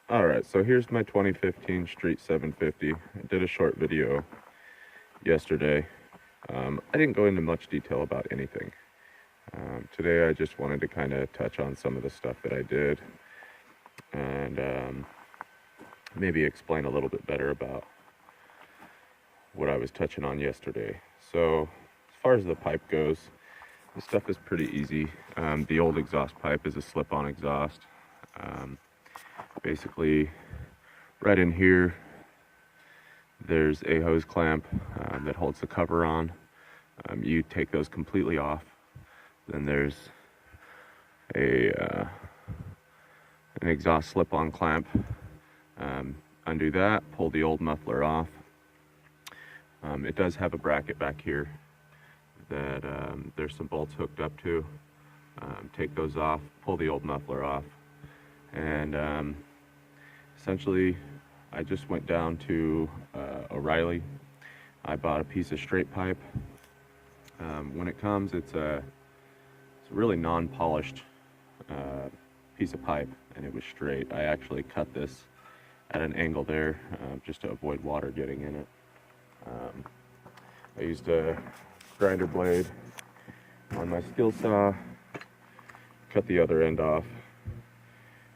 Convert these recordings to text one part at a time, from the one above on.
Alright, so here's my 2015 Street 750. I did a short video yesterday. I didn't go into much detail about anything. Today I just wanted to kind of touch on some of the stuff that I did and maybe explain a little bit better about what I was touching on yesterday. So as far as the pipe goes, this stuff is pretty easy. The old exhaust pipe is a slip-on exhaust. Basically, right in here, there's a hose clamp that holds the cover on. You take those completely off. Then there's an exhaust slip-on clamp. Undo that, pull the old muffler off. It does have a bracket back here that there's some bolts hooked up to. Take those off, pull the old muffler off, and essentially I just went down to O'Reilly. I bought a piece of straight pipe. When it comes, it's a really non-polished piece of pipe, and it was straight. I actually cut this at an angle there just to avoid water getting in it. I used a grinder blade on my skill saw, cut the other end off,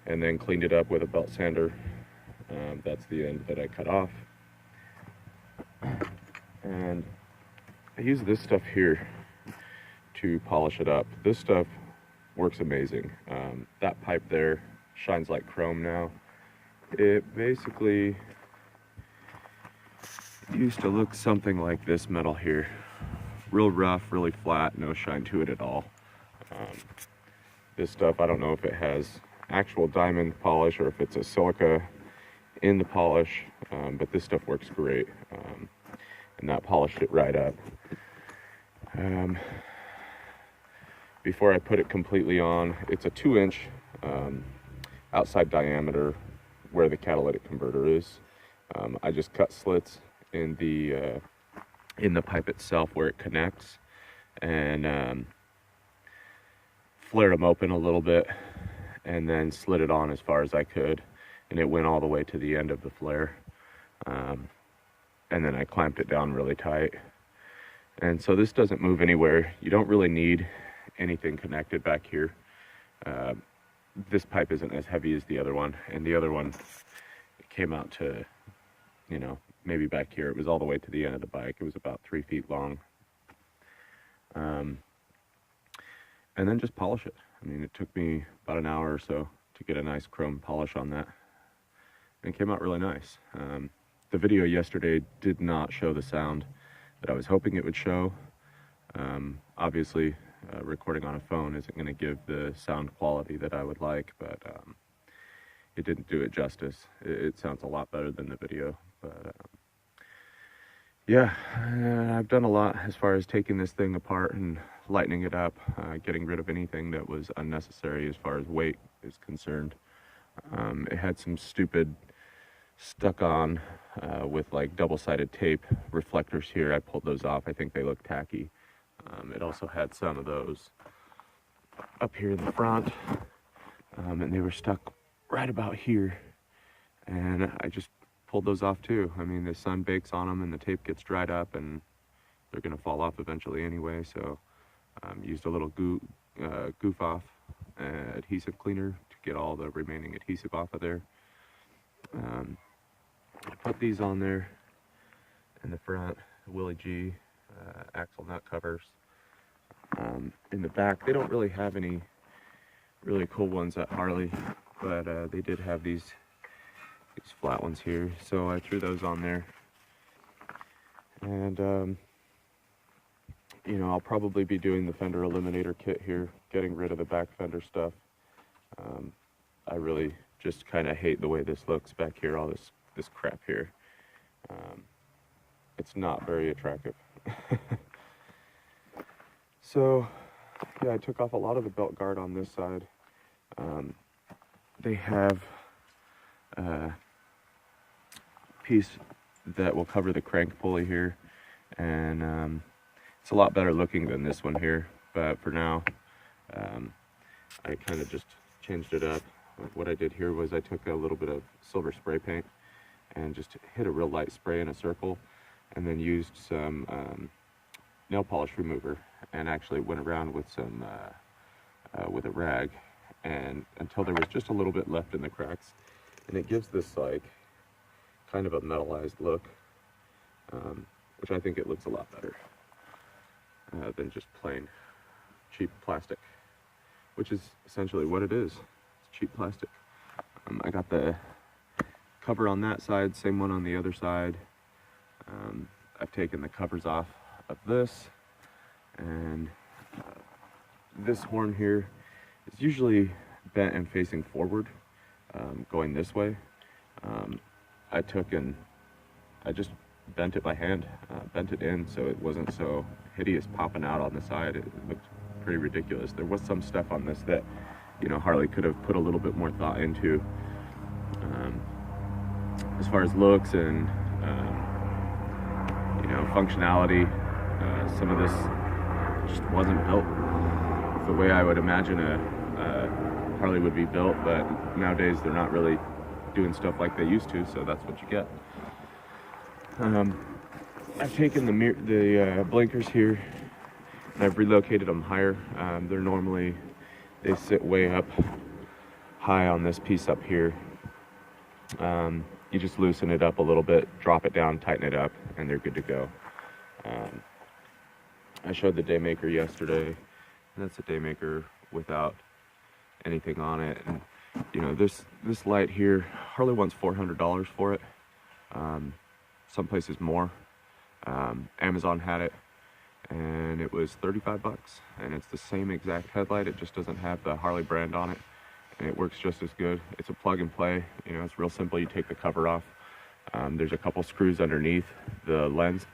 and then cleaned it up with a belt sander. That's the end that I cut off. And I use this stuff here to polish it up. This stuff works amazing. That pipe there shines like chrome now. It basically used to look something like this metal here. Real rough, really flat, no shine to it at all. This stuff, I don't know if it has actual diamond polish or if it's a silica in the polish, but this stuff works great. And that polished it right up. Before I put it completely on, it's a 2-inch outside diameter where the catalytic converter is. I just cut slits in the pipe itself where it connects, and flared them open a little bit, and then slid it on as far as I could, and it went all the way to the end of the flare. And then I clamped it down really tight. And so this doesn't move anywhere. You don't really need anything connected back here. This pipe isn't as heavy as the other one, and the other one, it came out to, maybe back here. It was all the way to the end of the bike. It was about 3 feet long. And then just polish it. I mean, it took me about an hour or so to get a nice chrome polish on that, and it came out really nice. The video yesterday did not show the sound that I was hoping it would show. Obviously, recording on a phone isn't going to give the sound quality that I would like, but it didn't do it justice. It sounds a lot better than the video, but yeah, I've done a lot as far as taking this thing apart and lightening it up, getting rid of anything that was unnecessary as far as weight is concerned. It had some stupid stuck on with like double-sided tape reflectors here. I pulled those off. I think they look tacky. It also had some of those up here in the front, and they were stuck right about here, and I just pulled those off too. I mean, the sun bakes on them and the tape gets dried up and they're gonna fall off eventually anyway, so used a little goof off adhesive cleaner to get all the remaining adhesive off of there. I put these on there in the front, Willie G axle nut covers. In the back, they don't really have any really cool ones at Harley, but they did have these flat ones here, so I threw those on there. And I'll probably be doing the fender eliminator kit here, getting rid of the back fender stuff. I really just kind of hate the way this looks back here, all this crap here. It's not very attractive. So yeah, I took off a lot of the belt guard on this side. They have a piece that will cover the crank pulley here, and it's a lot better looking than this one here, but for now I kind of just changed it up. what I did here was I took a little bit of silver spray paint and just hit a real light spray in a circle, and then used some nail polish remover and actually went around with some with a rag, and until there was just a little bit left in the cracks, and it gives this like kind of a metallized look, which I think it looks a lot better than just plain cheap plastic, which is essentially what it is. It's cheap plastic. I got the cover on that side, same one on the other side. I've taken the covers off of this, and this horn here is usually bent and facing forward, going this way. I took and I just bent it by hand, bent it in so it wasn't so hideous popping out on the side. It looked pretty ridiculous. There was some stuff on this that, you know, Harley could have put a little bit more thought into, as far as looks and you know, functionality. Some of this just wasn't built the way I would imagine a Harley would be built, but nowadays they're not really doing stuff like they used to, so that's what you get. I've taken the blinkers here and I've relocated them higher. They sit way up high on this piece up here. You just loosen it up a little bit, drop it down, tighten it up, and they're good to go. I showed the Daymaker yesterday, and that's a Daymaker without anything on it. And you know, this light here, Harley wants $400 for it. Some places more. Amazon had it, and it was 35 bucks, and it's the same exact headlight. It just doesn't have the Harley brand on it, and it works just as good. It's a plug and play. You know, it's real simple. You take the cover off. There's a couple screws underneath the lens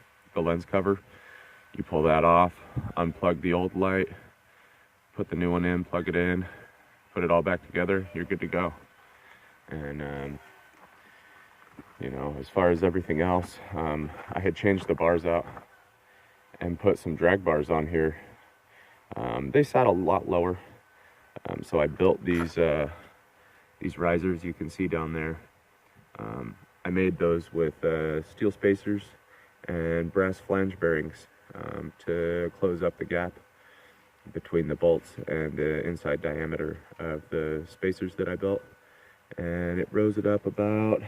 cover. You pull that off, unplug the old light, put the new one in, plug it in, put it all back together, you're good to go. And you know, as far as everything else, I had changed the bars out and put some drag bars on here. They sat a lot lower, so I built these risers you can see down there. I made those with steel spacers and brass flange bearings to close up the gap between the bolts and the inside diameter of the spacers that I built, and it rose it up about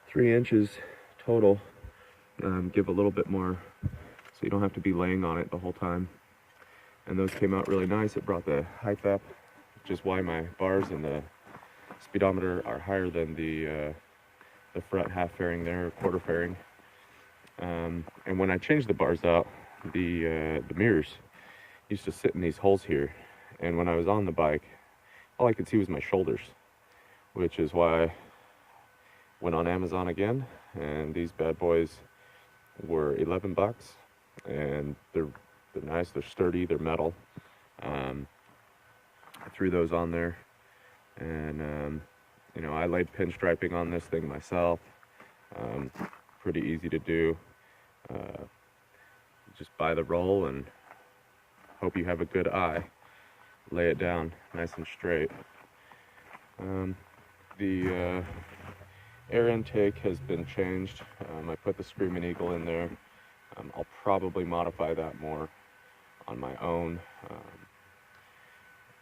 3 inches total. Give a little bit more so you don't have to be laying on it the whole time, and those came out really nice. It brought the height up, which is why my bars and the speedometer are higher than the front half fairing there, or quarter fairing. And when I changed the bars out, the mirrors used to sit in these holes here, and when I was on the bike, all I could see was my shoulders, which is why I went on Amazon again, and these bad boys were 11 bucks, and they're nice, they're sturdy, they're metal. I threw those on there, and you know, I laid pinstriping on this thing myself. Pretty easy to do. Just buy the roll and hope you have a good eye. Lay it down nice and straight. The air intake has been changed. I put the Screaming Eagle in there. I'll probably modify that more on my own.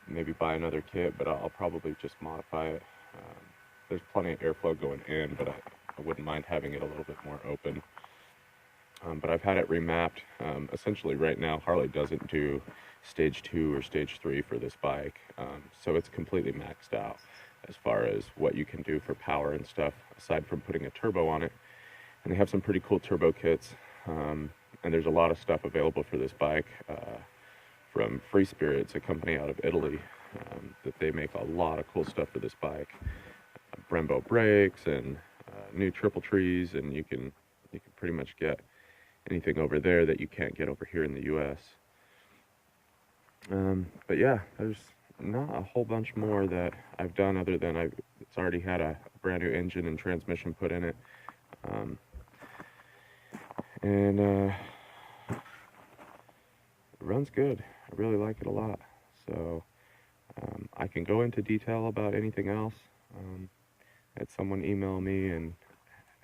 Maybe buy another kit, but I'll probably just modify it. There's plenty of airflow going in, but I wouldn't mind having it a little bit more open. But I've had it remapped. Essentially right now, Harley doesn't do stage 2 or stage 3 for this bike. So it's completely maxed out as far as what you can do for power and stuff, aside from putting a turbo on it. And they have some pretty cool turbo kits. And there's a lot of stuff available for this bike from Free Spirits, a company out of Italy, that they make a lot of cool stuff for this bike. Brembo brakes and new triple trees, and you can pretty much get anything over there that you can't get over here in the US. But yeah, there's not a whole bunch more that I've done other than it's already had a brand new engine and transmission put in it. And it runs good. I really like it a lot. So I can go into detail about anything else. Had someone email me and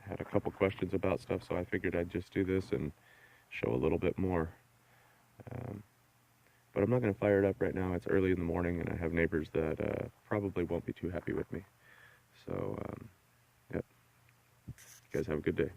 had a couple questions about stuff, so I figured I'd just do this and show a little bit more. But I'm not going to fire it up right now. It's early in the morning, and I have neighbors that probably won't be too happy with me. So, yep. You guys have a good day.